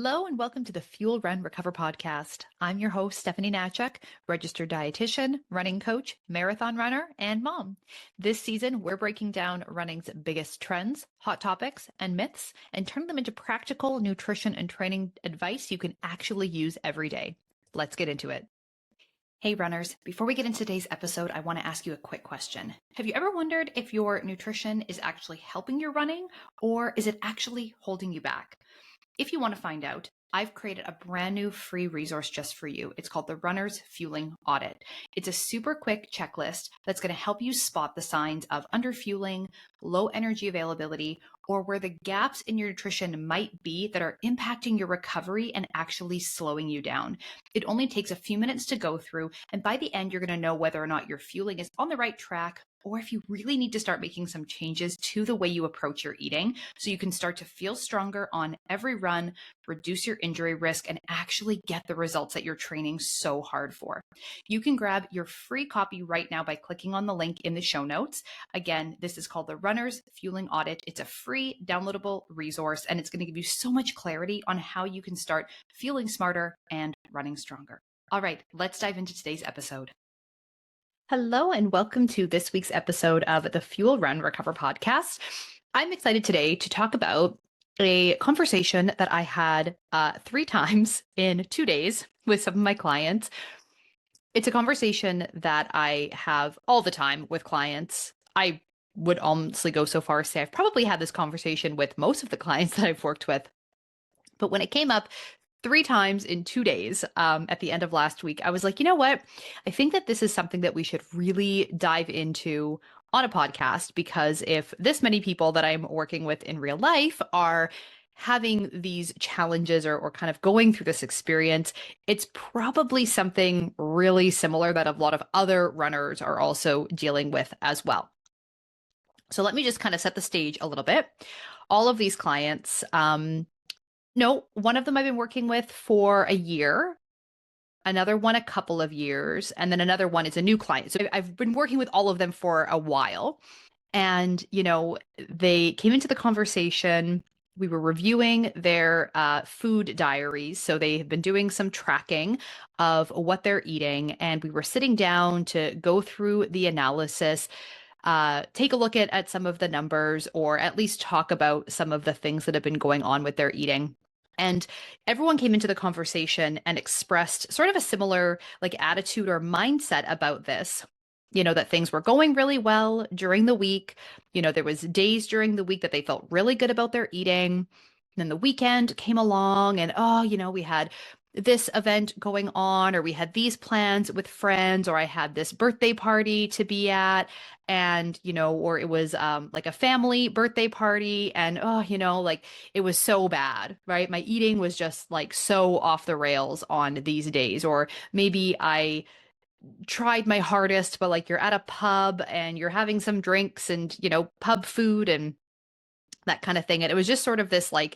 Hello and welcome to the Fuel Run Recover podcast. I'm your host, Stephanie Natchuk, registered dietitian, running coach, marathon runner, and mom. This season, we're breaking down running's biggest trends, hot topics, and myths, and turning them into practical nutrition and training advice you can actually use every day. Let's get into it. Hey runners, before we get into today's episode, I want to ask you a quick question. Have you ever wondered if your nutrition is actually helping your running, or is it actually holding you back? If you want to find out, I've created a brand new free resource just for you. It's called the Runner's Fueling Audit. It's a super quick checklist that's going to help you spot the signs of underfueling, low energy availability, or where the gaps in your nutrition might be that are impacting your recovery and actually slowing you down. It only takes a few minutes to go through, and by the end, you're going to know whether or not your fueling is on the right track, or if you really need to start making some changes to the way you approach your eating so you can start to feel stronger on every run, reduce your injury risk, and actually get the results that you're training so hard for. You can grab your free copy right now by clicking on the link in the show notes. Again, this is called the Runner's Fueling Audit. It's a free downloadable resource, and it's going to give you so much clarity on how you can start feeling smarter and running stronger. All right, let's dive into today's episode. Hello, and welcome to this week's episode of the Fuel Run Recover podcast. I'm excited today to talk about a conversation that I had 3 times in 2 days with some of my clients. It's a conversation that I have all the time with clients. I would honestly go so far as to say I've probably had this conversation with most of the clients that I've worked with. But when it came up 3 times in 2 days at the end of last week, I was like, you know what? I think that this is something that we should really dive into on a podcast, because if this many people that I'm working with in real life are having these challenges or kind of going through this experience, it's probably something really similar that a lot of other runners are also dealing with as well. So let me just kind of set the stage a little bit. All of these clients, no, one of them I've been working with for a year, another one a couple of years, and then another one is a new client. So I've been working with all of them for a while. And, they came into the conversation. We were reviewing their food diaries. So they have been doing some tracking of what they're eating. And we were sitting down to go through the analysis, take a look at some of the numbers, or at least talk about some of the things that have been going on with their eating. And everyone came into the conversation and expressed sort of a similar attitude or mindset about this, that things were going really well during the week. There was days during the week that they felt really good about their eating. And then the weekend came along and, we had this event going on, or we had these plans with friends, or I had this birthday party to be at, and, or it was like a family birthday party, and, it was so bad, right? My eating was just so off the rails on these days. Or maybe I tried my hardest, but you're at a pub and you're having some drinks and, pub food and that kind of thing. And it was just sort of this a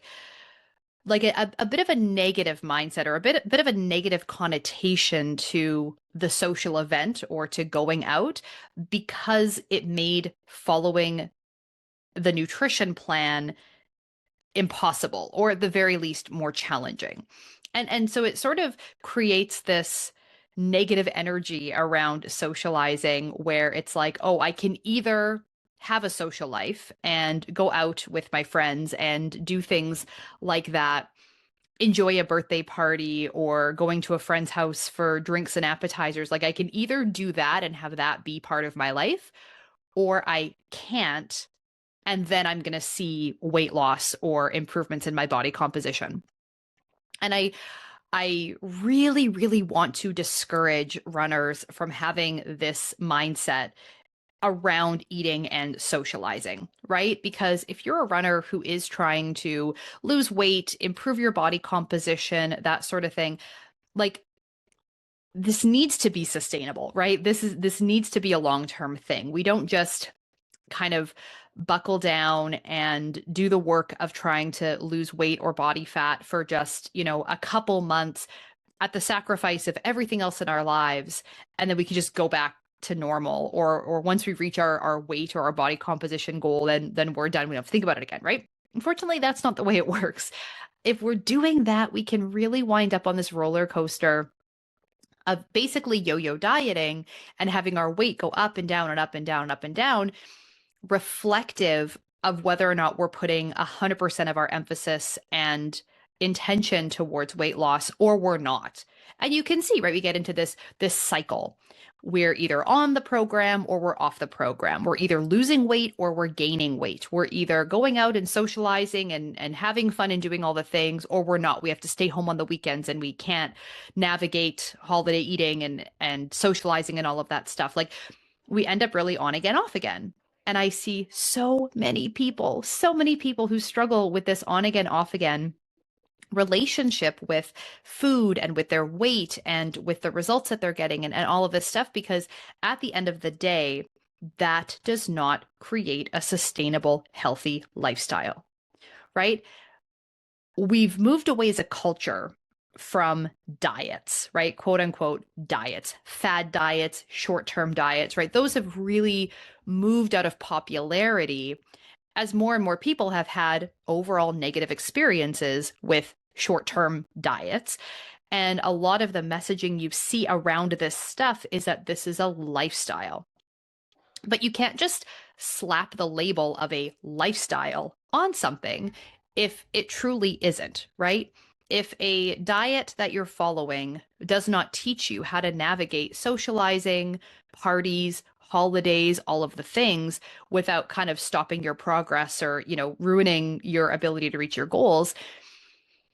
bit of a negative mindset, or a bit of a negative connotation to the social event or to going out, because it made following the nutrition plan impossible, or at the very least more challenging. And so it sort of creates this negative energy around socializing, where it's like, oh, I can either have a social life and go out with my friends and do things like that, enjoy a birthday party or going to a friend's house for drinks and appetizers. I can either do that and have that be part of my life, or I can't. And then I'm going to see weight loss or improvements in my body composition. And I really, really want to discourage runners from having this mindset around eating and socializing, right? Because if you're a runner who is trying to lose weight, improve your body composition, that sort of thing, this needs to be sustainable, right? This needs to be a long-term thing. We don't just kind of buckle down and do the work of trying to lose weight or body fat for just, a couple months at the sacrifice of everything else in our lives. And then we can just go back to normal, or once we reach our weight or our body composition goal, then we're done. We don't have to think about it again, right? Unfortunately, that's not the way it works. if we're doing that, we can really wind up on this roller coaster of basically yo-yo dieting and having our weight go up and down and up and down and up and down, reflective of whether or not we're putting 100% of our emphasis and intention towards weight loss or we're not. And you can see, right, we get into this cycle. We're either on the program or we're off the program. We're either losing weight or we're gaining weight. We're either going out and socializing and having fun and doing all the things, or we're not. We have to stay home on the weekends and we can't navigate holiday eating and socializing and all of that stuff. Like we end up really on again, off again. And I see so many people who struggle with this on again, off again relationship with food and with their weight and with the results that they're getting and all of this stuff, because at the end of the day, that does not create a sustainable, healthy lifestyle, right? We've moved away as a culture from diets, right? Quote unquote diets, fad diets, short-term diets, right? Those have really moved out of popularity as more and more people have had overall negative experiences with short-term diets. And a lot of the messaging you see around this stuff is that this is a lifestyle. But you can't just slap the label of a lifestyle on something if it truly isn't, right? If a diet that you're following does not teach you how to navigate socializing, parties, holidays, all of the things without kind of stopping your progress or, ruining your ability to reach your goals,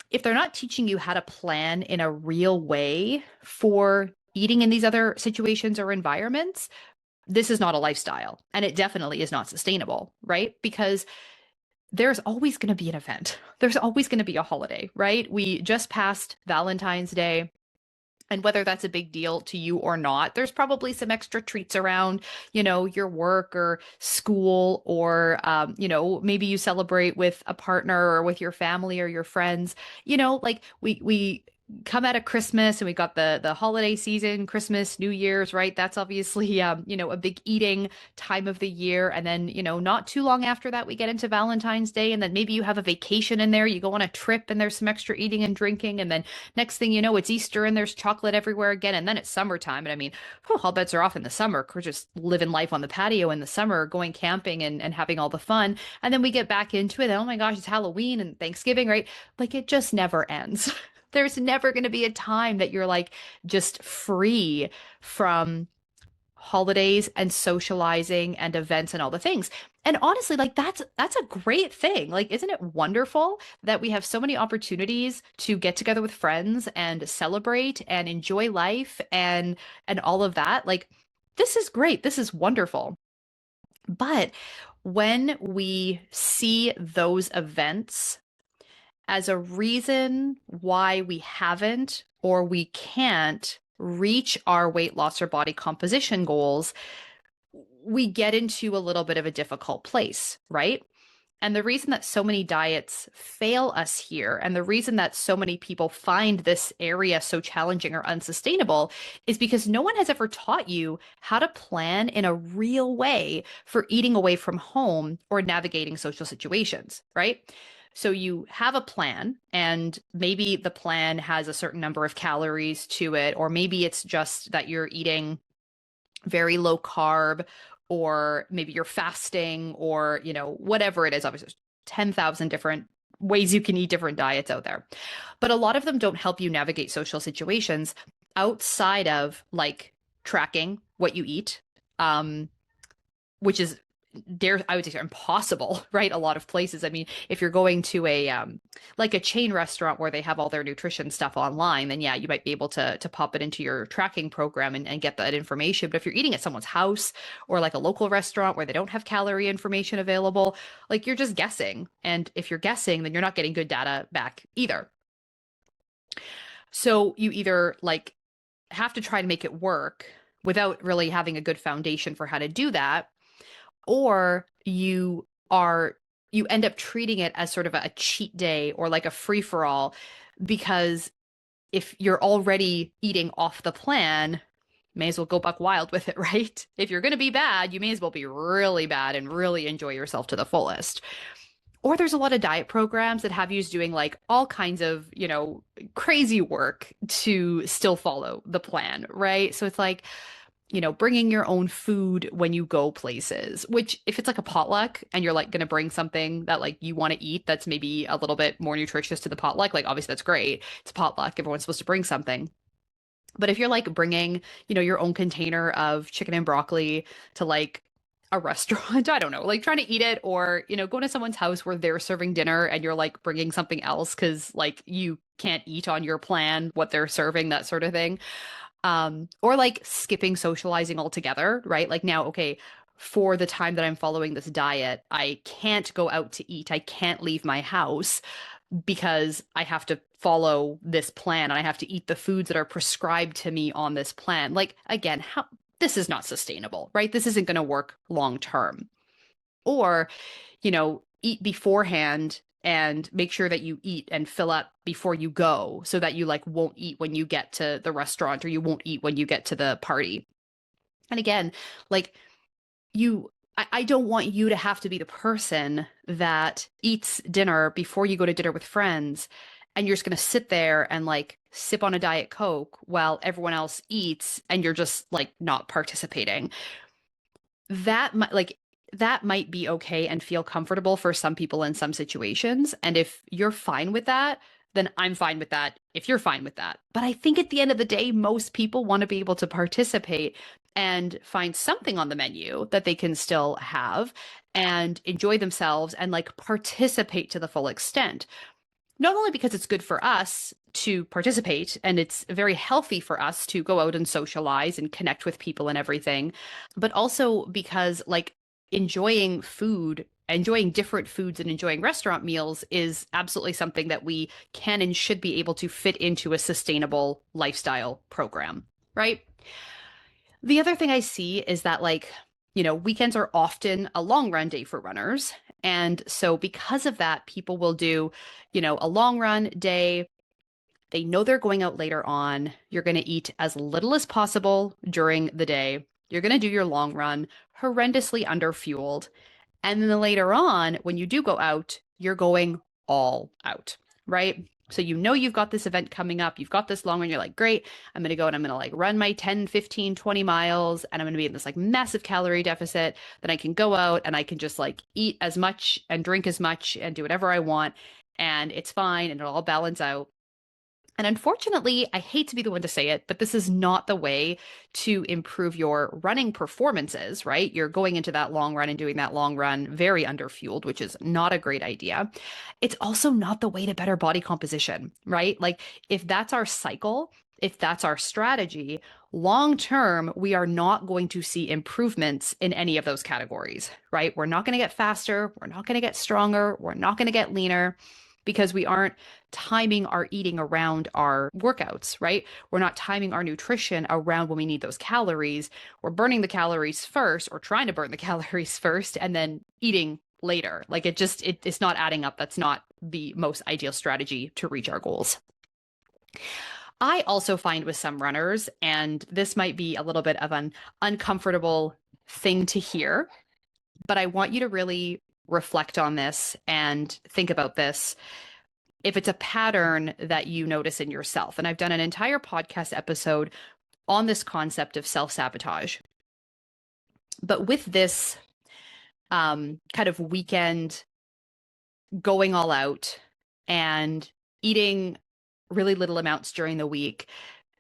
if they're not teaching you how to plan in a real way for eating in these other situations or environments, this is not a lifestyle. And it definitely is not sustainable, right? Because there's always going to be an event. There's always going to be a holiday, right? We just passed Valentine's Day. And whether that's a big deal to you or not, there's probably some extra treats around, your work or school, or, maybe you celebrate with a partner or with your family or your friends. Like we come out of Christmas and we got the holiday season, Christmas, New Year's, right? That's obviously, a big eating time of the year. And then, not too long after that, we get into Valentine's Day. And then maybe you have a vacation in there, you go on a trip and there's some extra eating and drinking. And then next thing you know, it's Easter and there's chocolate everywhere again. And then it's summertime. And I mean, all bets are off in the summer. We're just living life on the patio in the summer, going camping and having all the fun. And then we get back into it. And, oh my gosh, it's Halloween and Thanksgiving, right? Like it just never ends. There's never going to be a time that you're like just free from holidays and socializing and events and all the things. And honestly, like that's a great thing. Like, isn't it wonderful that we have so many opportunities to get together with friends and celebrate and enjoy life and all of that? Like, this is great. This is wonderful. But when we see those events as a reason why we haven't or we can't reach our weight loss or body composition goals, we get into a little bit of a difficult place, right? And the reason that so many diets fail us here, and the reason that so many people find this area so challenging or unsustainable, is because no one has ever taught you how to plan in a real way for eating away from home or navigating social situations, right? So you have a plan, and maybe the plan has a certain number of calories to it, or maybe it's just that you're eating very low carb, or maybe you're fasting, or, whatever it is. Obviously, there's 10,000 different ways you can eat different diets out there. But a lot of them don't help you navigate social situations outside of like tracking what you eat, which is I would say impossible, right? A lot of places. I mean, if you're going to a like a chain restaurant where they have all their nutrition stuff online, then yeah, you might be able to pop it into your tracking program and get that information. But if you're eating at someone's house or like a local restaurant where they don't have calorie information available, like you're just guessing. And if you're guessing, then you're not getting good data back either. So you either like have to try to make it work without really having a good foundation for how to do that, or you end up treating it as sort of a cheat day or like a free for all, because if you're already eating off the plan, may as well go buck wild with it, right? If you're going to be bad, you may as well be really bad and really enjoy yourself to the fullest. Or there's a lot of diet programs that have you doing like all kinds of, crazy work to still follow the plan, right? So it's like, bringing your own food when you go places, which if it's like a potluck and you're like going to bring something that like you want to eat that's maybe a little bit more nutritious to the potluck, like obviously that's great. It's a potluck. Everyone's supposed to bring something. But if you're like bringing, your own container of chicken and broccoli to like a restaurant, I don't know, like trying to eat it or, going to someone's house where they're serving dinner and you're like bringing something else because like you can't eat on your plan what they're serving, that sort of thing. Or like skipping socializing altogether, right? Like now, okay, for the time that I'm following this diet, I can't go out to eat. I can't leave my house because I have to follow this plan and I have to eat the foods that are prescribed to me on this plan. Like, again, how this is not sustainable, right? This isn't going to work long term. Or, eat beforehand and make sure that you eat and fill up before you go so that you like won't eat when you get to the restaurant or you won't eat when you get to the party. And again, like I don't want you to have to be the person that eats dinner before you go to dinner with friends and you're just going to sit there and like sip on a Diet Coke while everyone else eats and you're just like not participating. That might be okay and feel comfortable for some people in some situations. And if you're fine with that, then I'm fine with that if you're fine with that. But I think at the end of the day, most people want to be able to participate and find something on the menu that they can still have and enjoy themselves and like participate to the full extent. Not only because it's good for us to participate and it's very healthy for us to go out and socialize and connect with people and everything, but also because like enjoying food, enjoying different foods and enjoying restaurant meals is absolutely something that we can and should be able to fit into a sustainable lifestyle program, right? The other thing I see is that like, weekends are often a long run day for runners. And so because of that, people will do, a long run day. They know they're going out later on. You're going to eat as little as possible during the day. You're going to do your long run, horrendously underfueled. And then later on, when you do go out, you're going all out, right? So you've got this event coming up, you've got this long run, you're like, great, I'm going to go and I'm going to like run my 10, 15, 20 miles and I'm going to be in this like massive calorie deficit. Then I can go out and I can just like eat as much and drink as much and do whatever I want. And it's fine and it'll all balance out. And unfortunately, I hate to be the one to say it, but this is not the way to improve your running performances, right? You're going into that long run and doing that long run very underfueled, which is not a great idea. It's also not the way to better body composition, right? Like if that's our cycle, if that's our strategy, long term, we are not going to see improvements in any of those categories, right? We're not going to get faster. We're not going to get stronger. We're not going to get leaner because we aren't timing our eating around our workouts, right? We're not timing our nutrition around when we need those calories. We're burning the calories first or trying to burn the calories first and then eating later. Like it's not adding up. That's not the most ideal strategy to reach our goals. I also find with some runners, and this might be a little bit of an uncomfortable thing to hear, but I want you to really reflect on this and think about this if it's a pattern that you notice in yourself. And I've done an entire podcast episode on this concept of self-sabotage. But with this kind of weekend going all out and eating really little amounts during the week,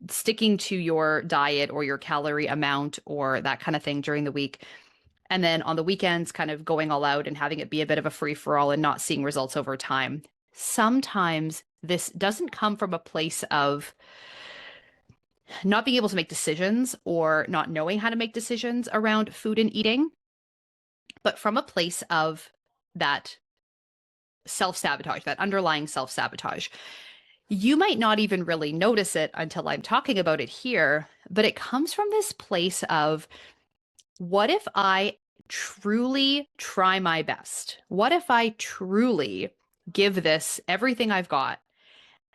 sticking to your diet or your calorie amount or that kind of thing during the week, and then on the weekends, kind of going all out and having it be a bit of a free for all and not seeing results over time. Sometimes this doesn't come from a place of not being able to make decisions or not knowing how to make decisions around food and eating, but from a place of that self-sabotage, that underlying self-sabotage. You might not even really notice it until I'm talking about it here, but it comes from this place of, what if I truly try my best? What if I truly give this everything I've got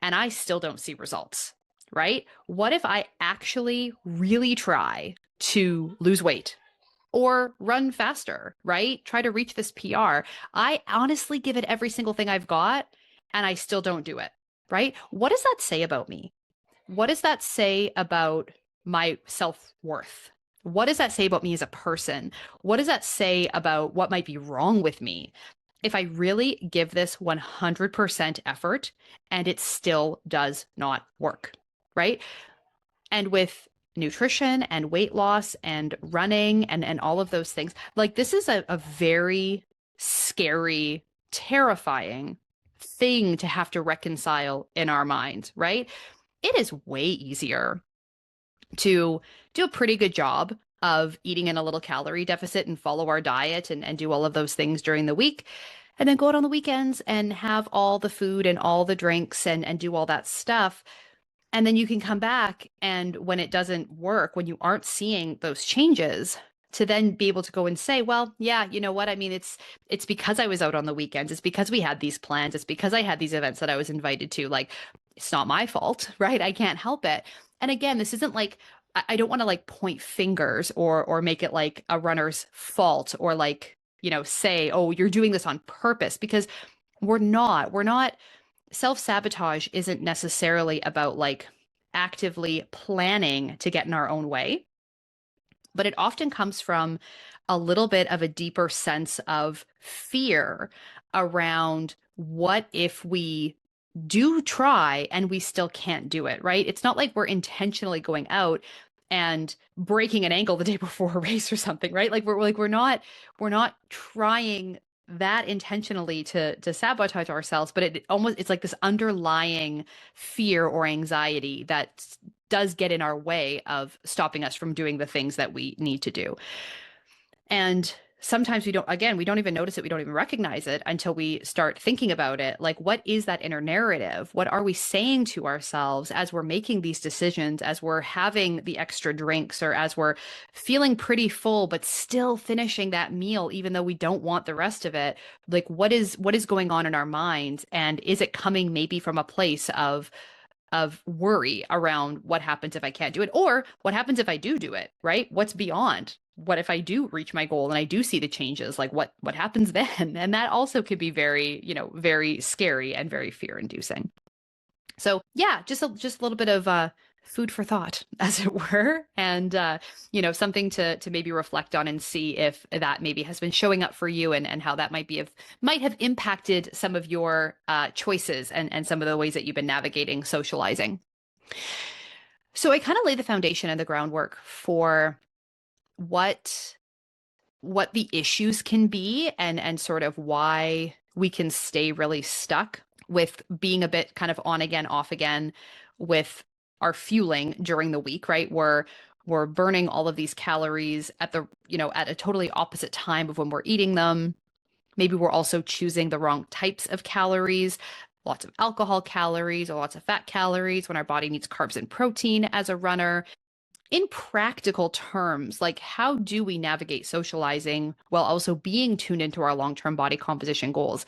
and I still don't see results, right? What if I actually really try to lose weight or run faster, right? Try to reach this PR. I honestly give it every single thing I've got and I still don't do it, right? What does that say about me? What does that say about my self-worth? What does that say about me as a person? What does that say about what might be wrong with me if I really give this 100% effort and it still does not work, right? And with nutrition and weight loss and running and all of those things, like this is a very scary, terrifying thing to have to reconcile in our minds, right? It is way easier to do a pretty good job of eating in a little calorie deficit and follow our diet and do all of those things during the week. And then go out on the weekends and have all the food and all the drinks and do all that stuff. And then you can come back and when it doesn't work, when you aren't seeing those changes, to then be able to go and say, well, yeah, you know what? I mean, it's because I was out on the weekends. It's because we had these plans. It's because I had these events that I was invited to. Like, it's not my fault, right? I can't help it. And again, this isn't like I don't want to like point fingers or make it like a runner's fault or like, say, oh, you're doing this on purpose because we're not. We're not self-sabotage isn't necessarily about like actively planning to get in our own way, but it often comes from a little bit of a deeper sense of fear around what if we do try and we still can't do it, right? It's not like we're intentionally going out and breaking an ankle the day before a race or something, right? Like we're not trying that intentionally to sabotage ourselves, but it's like this underlying fear or anxiety that does get in our way of stopping us from doing the things that we need to do. And sometimes we don't even notice it. We don't even recognize it until we start thinking about it. Like, what is that inner narrative? What are we saying to ourselves as we're making these decisions, as we're having the extra drinks, or as we're feeling pretty full, but still finishing that meal, even though we don't want the rest of it? Like, what is going on in our minds? And is it coming maybe from a place of worry around what happens if I can't do it, or what happens if I do it, right? What's beyond? What if I do reach my goal and I do see the changes? Like what happens then? And that also could be very, very scary and very fear inducing. So yeah, just a little bit of food for thought, as it were, and something to maybe reflect on and see if that maybe has been showing up for you and how that might have impacted some of your choices and some of the ways that you've been navigating socializing. So I kind of lay the foundation and the groundwork for what the issues can be and sort of why we can stay really stuck with being a bit kind of on again, off again with our fueling during the week, right? We're burning all of these calories at at a totally opposite time of when we're eating them. Maybe we're also choosing the wrong types of calories, lots of alcohol calories or lots of fat calories when our body needs carbs and protein as a runner. In practical terms, like how do we navigate socializing while also being tuned into our long-term body composition goals?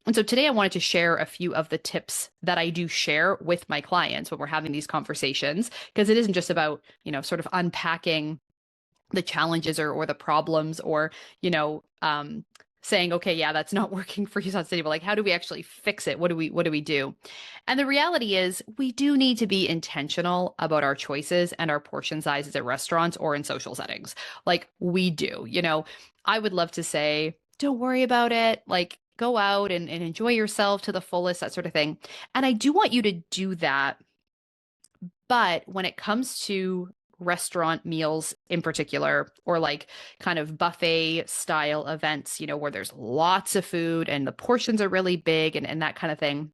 And so today I wanted to share a few of the tips that I do share with my clients when we're having these conversations, because it isn't just about, sort of unpacking the challenges or the problems or, saying, okay, yeah, that's not working for you, it's not sustainable. Like, how do we actually fix it? What do we do? And the reality is we do need to be intentional about our choices and our portion sizes at restaurants or in social settings. Like we do, I would love to say, don't worry about it. Like go out and enjoy yourself to the fullest, that sort of thing. And I do want you to do that. But when it comes to restaurant meals in particular, or like kind of buffet style events, where there's lots of food and the portions are really big and that kind of thing,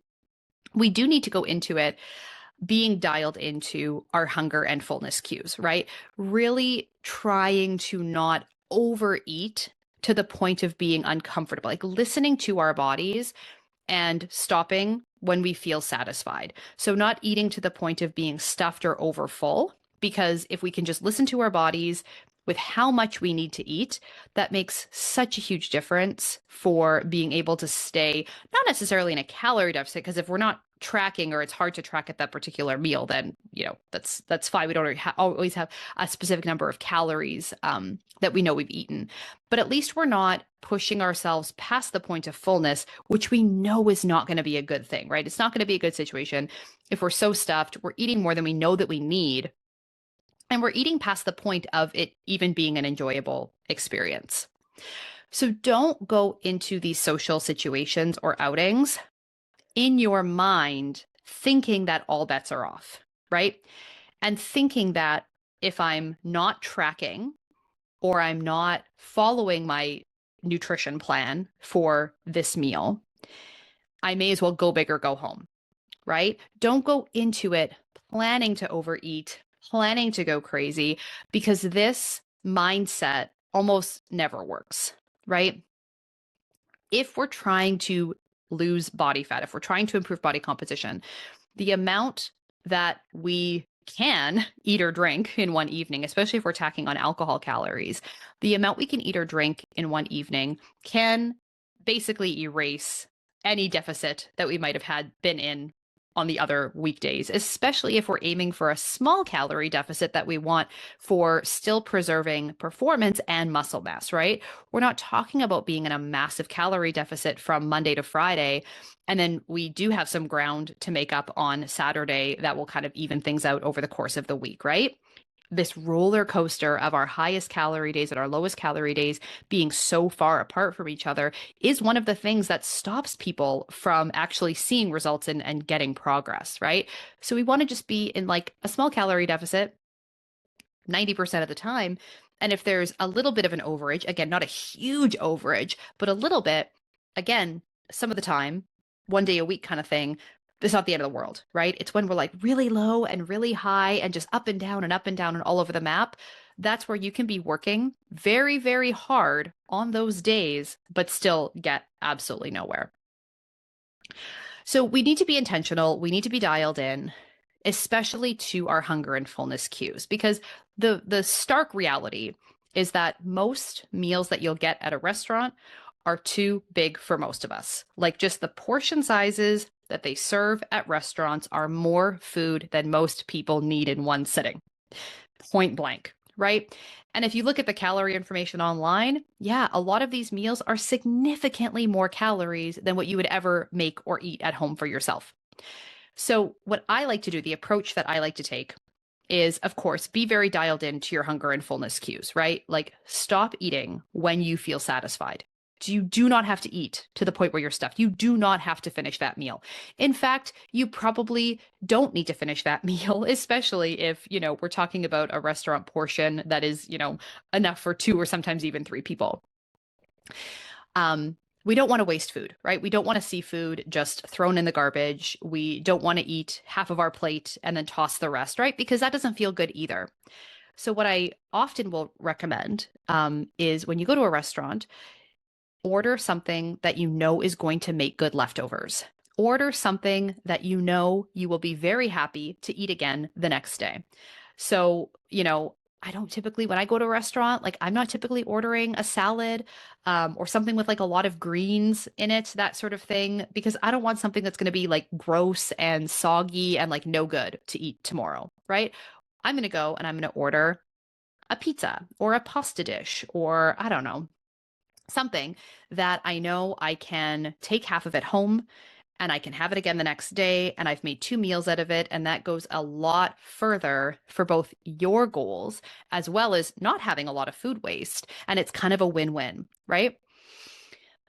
we do need to go into it being dialed into our hunger and fullness cues, right? Really trying to not overeat to the point of being uncomfortable, like listening to our bodies and stopping when we feel satisfied. So not eating to the point of being stuffed or overfull, because if we can just listen to our bodies, with how much we need to eat, that makes such a huge difference for being able to stay not necessarily in a calorie deficit, because if we're not tracking or it's hard to track at that particular meal, then that's fine. We don't always have a specific number of calories that we know we've eaten, but at least we're not pushing ourselves past the point of fullness, which we know is not going to be a good thing, right? It's not going to be a good situation if we're so stuffed, we're eating more than we know that we need, and we're eating past the point of it even being an enjoyable experience. So don't go into these social situations or outings in your mind thinking that all bets are off, right? And thinking that if I'm not tracking or I'm not following my nutrition plan for this meal, I may as well go big or go home, right? Don't go into it planning to overeat, planning to go crazy, because this mindset almost never works, right? If we're trying to lose body fat, if we're trying to improve body composition, the amount that we can eat or drink in one evening, especially if we're tacking on alcohol calories, the amount we can eat or drink in one evening can basically erase any deficit that we might have had been in on the other weekdays, especially if we're aiming for a small calorie deficit that we want for still preserving performance and muscle mass, right? We're not talking about being in a massive calorie deficit from Monday to Friday. And then we do have some ground to make up on Saturday that will kind of even things out over the course of the week, right? This roller coaster of our highest calorie days and our lowest calorie days being so far apart from each other is one of the things that stops people from actually seeing results and getting progress, right? So we want to just be in like a small calorie deficit 90% of the time. And if there's a little bit of an overage, again, not a huge overage, but a little bit, again, some of the time, one day a week kind of thing, it's not the end of the world, right? It's when we're like really low and really high and just up and down and up and down and all over the map. That's where you can be working very, very hard on those days, but still get absolutely nowhere. So we need to be intentional. We need to be dialed in, especially to our hunger and fullness cues, because the stark reality is that most meals that you'll get at a restaurant are too big for most of us. Like just the portion sizes that they serve at restaurants are more food than most people need in one sitting. Point blank, right? And if you look at the calorie information online, yeah, a lot of these meals are significantly more calories than what you would ever make or eat at home for yourself. So what I like to do, the approach that I like to take is, of course, be very dialed into your hunger and fullness cues, right? Like stop eating when you feel satisfied. You do not have to eat to the point where you're stuffed. You do not have to finish that meal. In fact, you probably don't need to finish that meal, especially if, we're talking about a restaurant portion that is, enough for 2 or sometimes even 3 people. We don't want to waste food, right? We don't want to see food just thrown in the garbage. We don't want to eat half of our plate and then toss the rest, right? Because that doesn't feel good either. So what I often will recommend is when you go to a restaurant, order something that you know is going to make good leftovers. Order something that you know you will be very happy to eat again the next day. So, I don't typically, when I go to a restaurant, like I'm not typically ordering a salad or something with like a lot of greens in it, that sort of thing, because I don't want something that's going to be like gross and soggy and like no good to eat tomorrow, right? I'm going to go and I'm going to order a pizza or a pasta dish or I don't know, something that I know I can take half of it home and I can have it again the next day, and I've made 2 meals out of it, and that goes a lot further for both your goals as well as not having a lot of food waste, and it's kind of a win-win, right?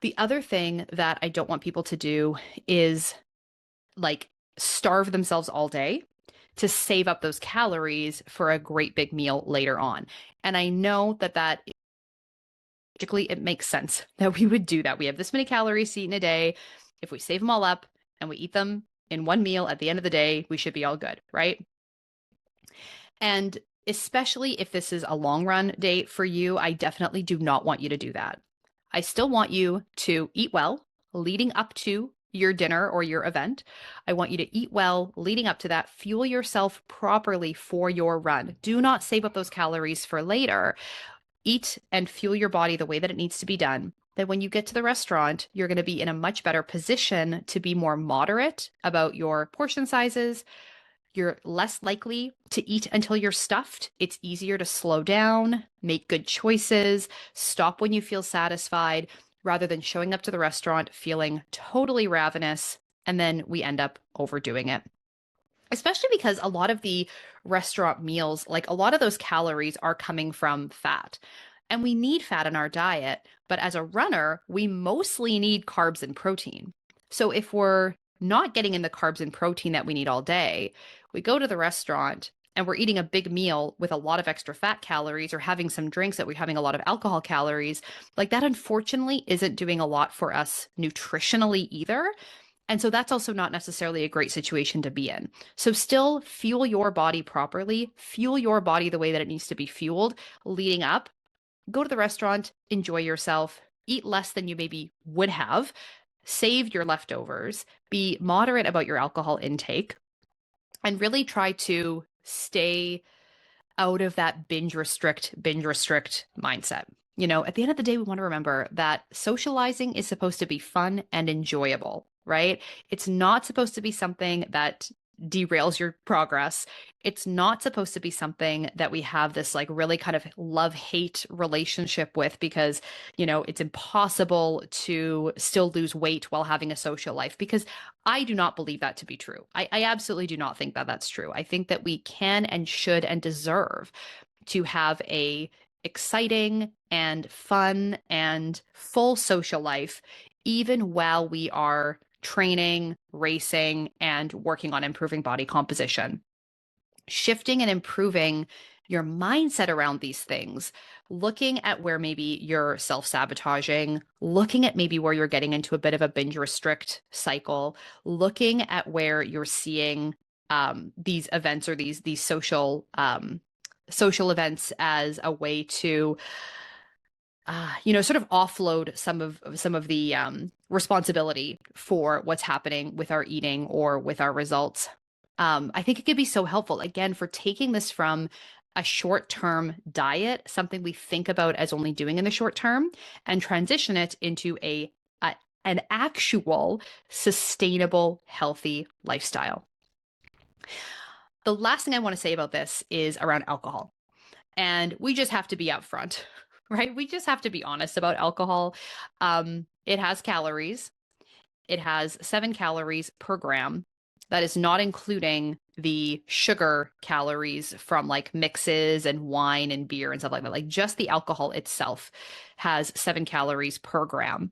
The other thing that I don't want people to do is like starve themselves all day to save up those calories for a great big meal later on. And I know that logically it makes sense that we would do that. We have this many calories to eat in a day. If we save them all up and we eat them in one meal at the end of the day, we should be all good, right? And especially if this is a long run date for you, I definitely do not want you to do that. I still want you to eat well leading up to your dinner or your event. I want you to eat well leading up to that. Fuel yourself properly for your run. Do not save up those calories for later. Eat and fuel your body the way that it needs to be done. Then when you get to the restaurant, you're going to be in a much better position to be more moderate about your portion sizes. You're less likely to eat until you're stuffed. It's easier to slow down, make good choices, stop when you feel satisfied, rather than showing up to the restaurant feeling totally ravenous, and then we end up overdoing it. Especially because a lot of the restaurant meals, like a lot of those calories are coming from fat. And we need fat in our diet, but as a runner, we mostly need carbs and protein. So if we're not getting in the carbs and protein that we need all day, we go to the restaurant and we're eating a big meal with a lot of extra fat calories or having some drinks that we're having a lot of alcohol calories, like that unfortunately isn't doing a lot for us nutritionally either. And so that's also not necessarily a great situation to be in. So still fuel your body properly, fuel your body the way that it needs to be fueled leading up. Go to the restaurant, enjoy yourself, eat less than you maybe would have, save your leftovers, be moderate about your alcohol intake, and really try to stay out of that binge restrict mindset. You know, at the end of the day, we want to remember that socializing is supposed to be fun and enjoyable, right? It's not supposed to be something that derails your progress. It's not supposed to be something that we have this like really kind of love-hate relationship with because, you know, it's impossible to still lose weight while having a social life because I do not believe that to be true. I absolutely do not think that that's true. I think that we can and should and deserve to have a exciting and fun and full social life, even while we are training, racing, and working on improving body composition. Shifting and improving your mindset around these things, looking at where maybe you're self-sabotaging, looking at maybe where you're getting into a bit of a binge restrict cycle, looking at where you're seeing these events or these social events as a way to sort of offload some of the responsibility for what's happening with our eating or with our results. I think it could be so helpful, again, for taking this from a short-term diet, something we think about as only doing in the short term, and transition it into an actual sustainable, healthy lifestyle. The last thing I want to say about this is around alcohol. And we just have to be upfront, right? We just have to be honest about alcohol. It has calories. It has 7 calories per gram. That is not including the sugar calories from like mixes and wine and beer and stuff like that. Like just the alcohol itself has 7 calories per gram.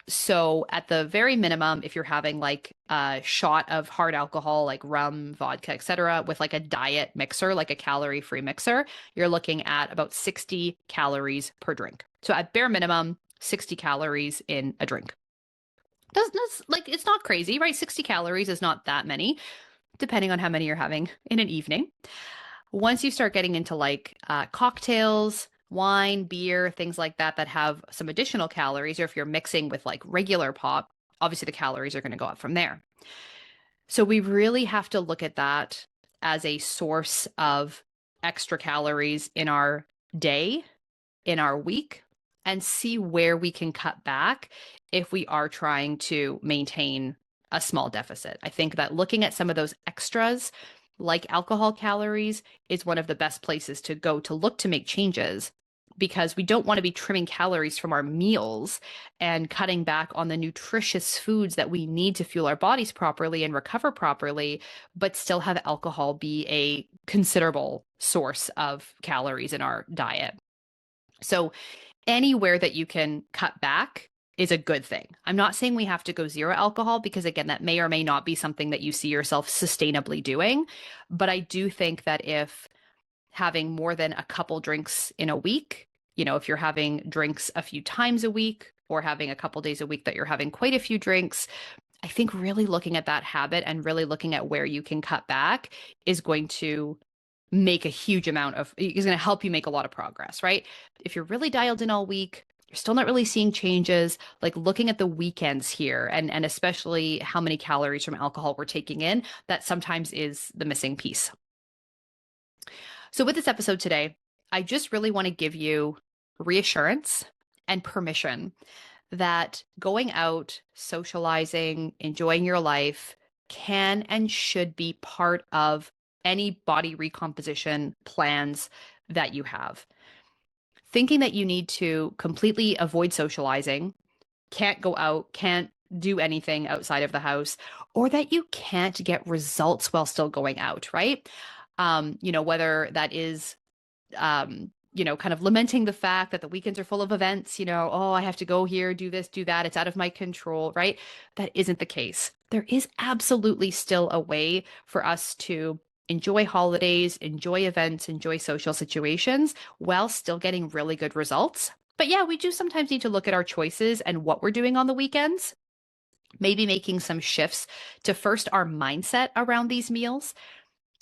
So at the very minimum, if you're having like a shot of hard alcohol, like rum, vodka, etc., with like a diet mixer, like a calorie-free mixer, you're looking at about 60 calories per drink. So at bare minimum, 60 calories in a drink. That's like, it's not crazy, right? 60 calories is not that many, depending on how many you're having in an evening. Once you start getting into like cocktails, wine, beer, things like that that have some additional calories, or if you're mixing with like regular pop, obviously the calories are going to go up from there. So we really have to look at that as a source of extra calories in our day, in our week, and see where we can cut back if we are trying to maintain a small deficit. I think that looking at some of those extras, like alcohol calories, is one of the best places to go to look to make changes because we don't want to be trimming calories from our meals and cutting back on the nutritious foods that we need to fuel our bodies properly and recover properly, but still have alcohol be a considerable source of calories in our diet. So anywhere that you can cut back is a good thing. I'm not saying we have to go zero alcohol because, again, that may or may not be something that you see yourself sustainably doing. But I do think that if having more than a couple drinks in a week, you know, if you're having drinks a few times a week or having a couple days a week that you're having quite a few drinks, I think really looking at that habit and really looking at where you can cut back is going to make a huge amount of, is going to help you make a lot of progress, right? If you're really dialed in all week, you're still not really seeing changes. Like looking at the weekends here and especially how many calories from alcohol we're taking in, that sometimes is the missing piece. So with this episode today, I just really want to give you reassurance and permission that going out, socializing, enjoying your life can and should be part of any body recomposition plans that you have. Thinking that you need to completely avoid socializing, can't go out, can't do anything outside of the house, or that you can't get results while still going out, right? Whether that is kind of lamenting the fact that the weekends are full of events, oh, I have to go here, do this, do that. It's out of my control, right? That isn't the case. There is absolutely still a way for us to enjoy holidays, enjoy events, enjoy social situations while still getting really good results. But yeah, we do sometimes need to look at our choices and what we're doing on the weekends. Maybe making some shifts to first our mindset around these meals.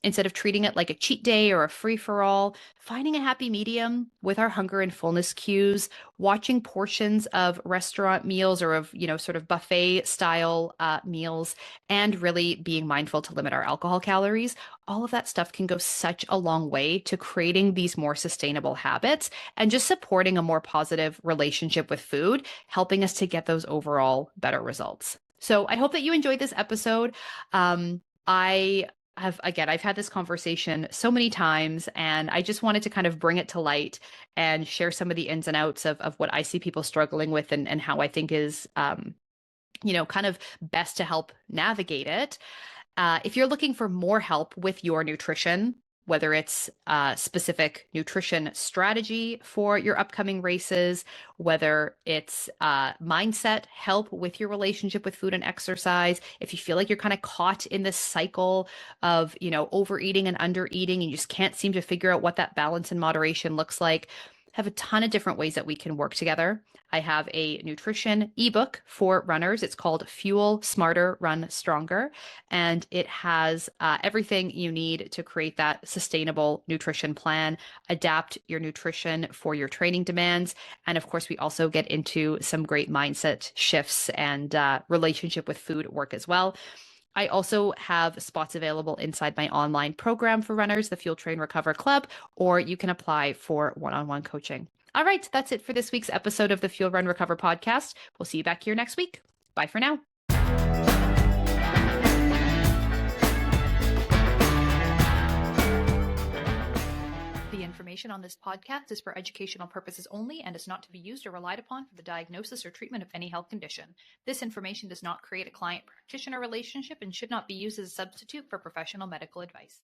Instead of treating it like a cheat day or a free for all, finding a happy medium with our hunger and fullness cues, watching portions of restaurant meals or of, sort of buffet style meals, and really being mindful to limit our alcohol calories. All of that stuff can go such a long way to creating these more sustainable habits and just supporting a more positive relationship with food, helping us to get those overall better results. So I hope that you enjoyed this episode. I've had this conversation so many times, and I just wanted to kind of bring it to light and share some of the ins and outs of what I see people struggling with and how I think is, kind of best to help navigate it. If you're looking for more help with your nutrition, whether it's a specific nutrition strategy for your upcoming races, whether it's mindset help with your relationship with food and exercise, if you feel like you're kind of caught in this cycle of, overeating and undereating, and you just can't seem to figure out what that balance and moderation looks like, have a ton of different ways that we can work together. I have a nutrition ebook for runners. It's called Fuel Smarter, Run Stronger. And it has everything you need to create that sustainable nutrition plan, adapt your nutrition for your training demands. And of course, we also get into some great mindset shifts and relationship with food work as well. I also have spots available inside my online program for runners, the Fuel Train Recover Club, or you can apply for one-on-one coaching. All right, that's it for this week's episode of the Fuel Run Recover podcast. We'll see you back here next week. Bye for now. The information on this podcast is for educational purposes only and is not to be used or relied upon for the diagnosis or treatment of any health condition. This information does not create a client-practitioner relationship and should not be used as a substitute for professional medical advice.